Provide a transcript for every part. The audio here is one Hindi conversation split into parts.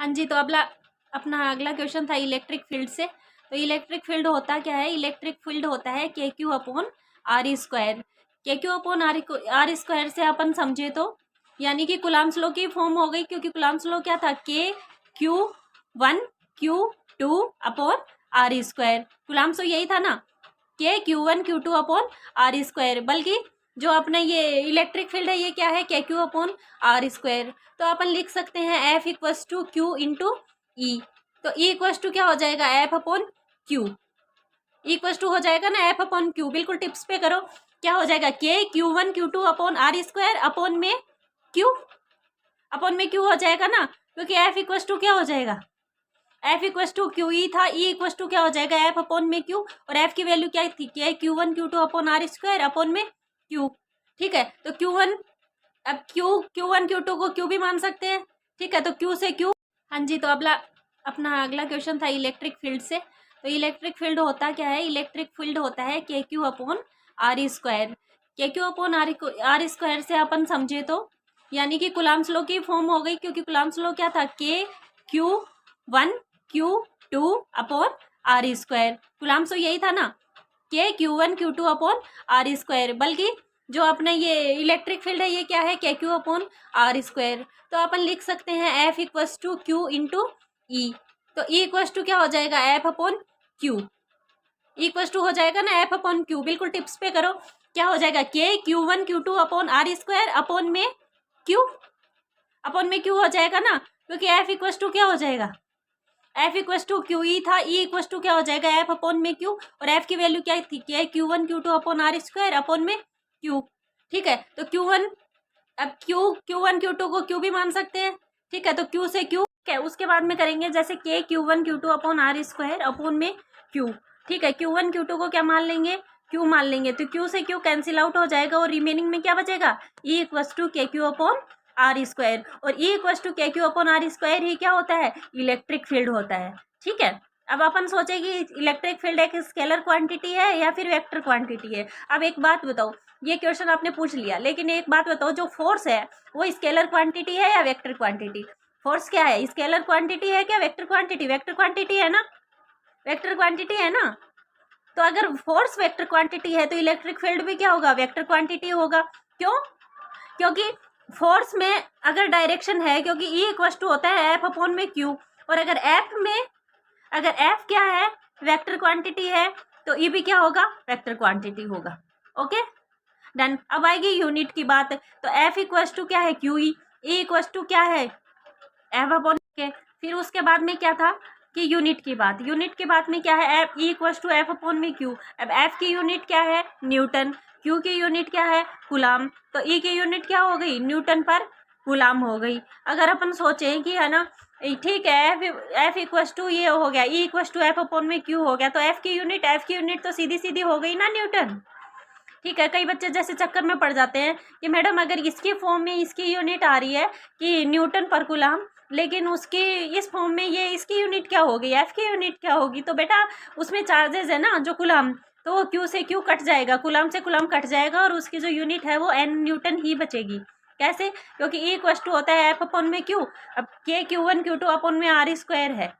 हाँ जी, तो अपना अगला क्वेश्चन था इलेक्ट्रिक फील्ड से। तो इलेक्ट्रिक फील्ड होता क्या है? इलेक्ट्रिक फील्ड होता है के क्यू अपॉन आर स्क्वायर। के क्यू अपॉन आर स्क्वायर से अपन समझे तो यानी कि कुलाम्स लॉ की फॉर्म हो गई, क्योंकि कुलाम्स लॉ क्या था? K Q one Q two upon are square. Coulomb's law यही था ना, k Q one Q two upon are square. बल्कि जो अपना ये इलेक्ट्रिक फील्ड है ये क्या है? के क्यू अपॉन आर स्क्वायर। तो अपन लिख सकते हैं F equals to Q into E. तो ई इक्वस टू क्या हो जाएगा? F upon Q. E equals to हो जाएगा ना एफ अपॉन क्यू। बिल्कुल टिप्स पे करो। क्या हो जाएगा? K Q one Q two upon are square upon में क्यू। अपॉन में क्यू हो जाएगा ना, क्योंकि एफ इक्वस टू क्या हो जाएगा? F equals to q E था, ई इक्वस टू क्या हो जाएगा? एफ अपॉन में क्यू। और एफ की वैल्यू क्या थी? K Q one Q two upon are square upon में क्यू। ठीक है, तो क्यू वन, अब क्यू वन क्यू टू को क्यू भी मान सकते हैं। ठीक है, तो क्यू से क्यू। हाँ जी, तो अपना अगला क्वेश्चन था इलेक्ट्रिक फील्ड से। तो इलेक्ट्रिक फील्ड होता क्या है? इलेक्ट्रिक फील्ड होता है के क्यू अपॉन आर स्क्वायर। के क्यू अपॉन आर स्क्वायर से अपन समझे तो यानी कि कुलाम्स लॉ की फॉर्म हो गई, क्योंकि कुलाम्स लॉ क्या था? K Q one Q two upon are square. Coulomb's law यही था ना, k Q one Q two upon are square. बल्कि जो अपना ये इलेक्ट्रिक फील्ड है ये क्या है? के क्यू अपॉन आर स्क्वायर। तो अपन लिख सकते हैं F equals to Q into E. तो ई इक्वस टू क्या हो जाएगा? F upon Q. E equals to हो जाएगा ना एफ अपॉन क्यू। बिल्कुल टिप्स पे करो। क्या हो जाएगा? K Q one Q two upon are square upon में क्यू। अपॉन में क्यू हो जाएगा ना, क्योंकि एफ इक्वस टू क्या हो जाएगा? F equals to q E था, ई इक्वस टू क्या हो जाएगा? एफ अपॉन में क्यू। और एफ की वैल्यू क्या थी? K Q one Q two upon are square upon में क्यू। ठीक है, तो क्यू वन, अब क्यू वन क्यू टू को क्यू भी मान सकते हैं। ठीक है, तो क्यू से क्यू। ठीक है, उसके बाद में करेंगे जैसे k Q one Q two upon are square upon में क्यू। ठीक है, क्यू वन क्यू टू को क्या मान लेंगे? क्यू मान लेंगे। तो क्यू से क्यू कैंसिल आउट हो जाएगा और रिमेनिंग में क्या बचेगा? ई इक्वस टू के क्यू अपॉन आर स्क्वायर। और ई इक्वस टू के क्यू अपॉन आर स्क्वायर ही क्या होता है? इलेक्ट्रिक फील्ड होता है। ठीक है, अब अपन सोचे कि इलेक्ट्रिक फील्ड एक स्केलर क्वांटिटी है या फिर वेक्टर क्वांटिटी है। अब एक बात बताओ, ये क्वेश्चन आपने पूछ लिया, लेकिन एक बात बताओ, जो फोर्स है वो स्केलर क्वांटिटी है या वेक्टर क्वांटिटी? फोर्स क्या है? स्केलर क्वांटिटी है क्या वेक्टर क्वांटिटी? वेक्टर क्वांटिटी है ना, वेक्टर क्वांटिटी है ना। तो अगर फोर्स वेक्टर क्वांटिटी है तो इलेक्ट्रिक फील्ड भी क्या होगा? वेक्टर क्वांटिटी होगा। क्यों? क्योंकि फोर्स में अगर डायरेक्शन है, क्योंकि ई इक्वस टू होता है एफ अपॉन में क्यू, और अगर एफ क्या है? वेक्टर क्वांटिटी है, तो ई भी क्या होगा? वेक्टर क्वांटिटी होगा। Okay done. अब आएगी यूनिट की बात। तो एफ इक्वस टू क्या है? Q E. E equals to क्या है? एफ अपॉन के। फिर उसके बाद में क्या था कि यूनिट की बात। यूनिट की बात में क्या है? F E equals to F upon में क्यू। अब एफ की यूनिट क्या है? न्यूटन। क्यू की यूनिट क्या है? कूलाम। तो ई की यूनिट क्या हो गई? न्यूटन पर कूलाम हो गई। अगर अपन सोचें कि है ना, ठीक है, एफ इक्वस टू ये हो गया, ई इक्वस टू एफ अपॉन में क्यू हो गया, तो एफ की यूनिट तो सीधी सीधी हो गई ना, न्यूटन। ठीक है, कई बच्चे जैसे चक्कर में पड़ जाते हैं कि मैडम अगर इसकी फॉर्म में इसकी यूनिट आ रही है कि न्यूटन पर कूलाम, लेकिन उसकी इस फॉर्म में ये इसकी यूनिट क्या होगी? एफ की यूनिट क्या होगी? तो बेटा उसमें चार्जेस है ना जो कूलाम, तो वो क्यू से क्यू कट जाएगा, कूलाम से कूलाम कट जाएगा, और उसकी जो यूनिट है वो एन न्यूटन ही बचेगी। कैसे? क्योंकि ई इक्वस टू होता है एफ अपॉन में क्यू। अब के Q one Q two upon में आर स्क्वायर है।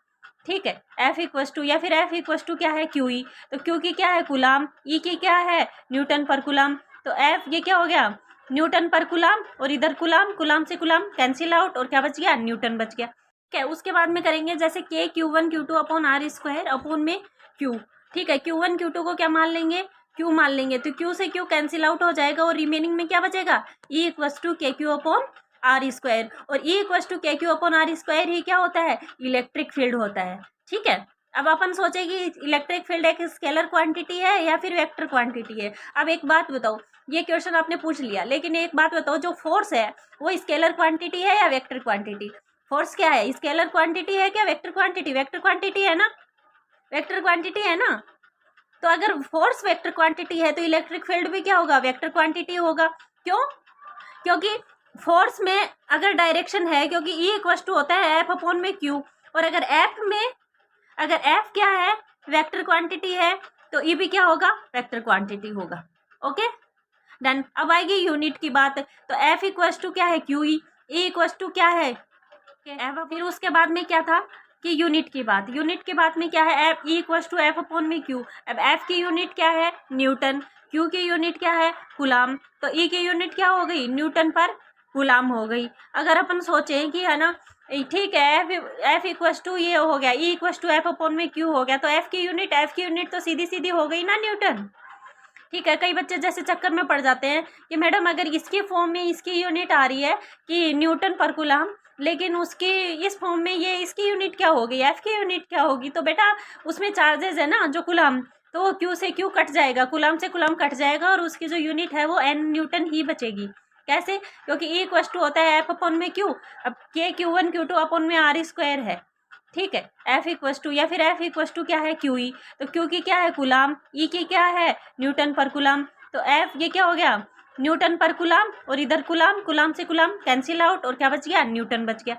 ठीक है, एफ इक्वस टू, या फिर एफ इक्वस टू क्या है? क्यू ई। तो क्यू की क्या है? कूलाम। ई की क्या है? न्यूटन पर कूलाम। तो एफ ये क्या हो गया? न्यूटन पर कूलाम, और इधर कूलाम, कूलाम से कूलाम कैंसिल आउट, और क्या बच गया? न्यूटन बच गया। ठीक है, उसके बाद में करेंगे जैसे k Q one Q two upon are square upon में क्यू। ठीक है, क्यू वन क्यू टू को क्या मान लेंगे? क्यू मान लेंगे। तो क्यू से क्यू कैंसिल आउट हो जाएगा और रिमेनिंग में क्या बचेगा? ई इक्वस टू के क्यू अपॉन आर स्क्वायर। और ई इक्वस टू के क्यू अपॉन आर स्क्वायर ही क्या होता है? इलेक्ट्रिक फील्ड होता है। ठीक है, अब अपन सोचे कि इलेक्ट्रिक फील्ड एक स्केलर क्वांटिटी है या फिर वेक्टर क्वांटिटी है। अब एक बात बताओ, ये क्वेश्चन आपने पूछ लिया, लेकिन एक बात बताओ, जो फोर्स है वो स्केलर क्वांटिटी है या वेक्टर क्वांटिटी? फोर्स क्या है? स्केलर क्वांटिटी है क्या वेक्टर क्वांटिटी? वेक्टर क्वांटिटी है ना, वेक्टर क्वांटिटी है ना। तो अगर फोर्स वेक्टर क्वांटिटी है तो इलेक्ट्रिक फील्ड भी क्या होगा? वेक्टर क्वांटिटी होगा। क्यों? क्योंकि फोर्स में अगर डायरेक्शन है, क्योंकि ई इक्वस टू होता है एफ अपॉन में क्यू, और अगर एफ क्या है? वेक्टर क्वांटिटी है, तो ई भी क्या होगा? वेक्टर क्वांटिटी होगा। Okay done. अब आएगी यूनिट की बात। तो एफ इक्वस टू क्या है? Q E. E equals to क्या है? फिर उसके बाद में क्या था कि यूनिट की बात, यूनिट के बाद में क्या है, F E equals to F upon में क्यू। अब एफ की यूनिट क्या है, न्यूटन, क्यू की यूनिट क्या है, कूलाम, तो ई की यूनिट क्या हो गई, न्यूटन पर कूलाम हो गई। अगर अपन सोचें कि है ना, ठीक है, एफ इक्वल्स टू ये हो गया, E equals to F upon में क्यू हो गया, तो एफ की यूनिट तो सीधी सीधी हो गई ना न्यूटन। ठीक है, कई बच्चे जैसे चक्कर में पड़ जाते हैं कि मैडम अगर इसकी फॉर्म में इसकी यूनिट आ रही है कि न्यूटन पर कूलाम, लेकिन उसकी इस फॉर्म में ये इसकी यूनिट क्या होगी, एफ की यूनिट क्या होगी, तो बेटा उसमें चार्जेस है ना जो कूलाम, तो वो क्यू से क्यू कट जाएगा, कूलाम से कूलाम कट जाएगा और उसकी जो यूनिट है वो एन न्यूटन ही बचेगी। कैसे, क्योंकि ई इक्वल्स टू होता है एफ अपॉन में क्यू, अब के Q1 Q2 अपॉन में आर स्क्वायर है। ठीक है, एफ इक्वल्स टू या फिर एफ इक्वल्स टू क्या है, क्यू ई, तो क्यू की क्या है कूलाम, ई की क्या है न्यूटन पर कूलाम, तो एफ ये क्या हो गया न्यूटन पर कूलाम, और इधर कूलाम, कूलाम से कूलाम कैंसिल आउट और क्या बच गया, न्यूटन बच गया।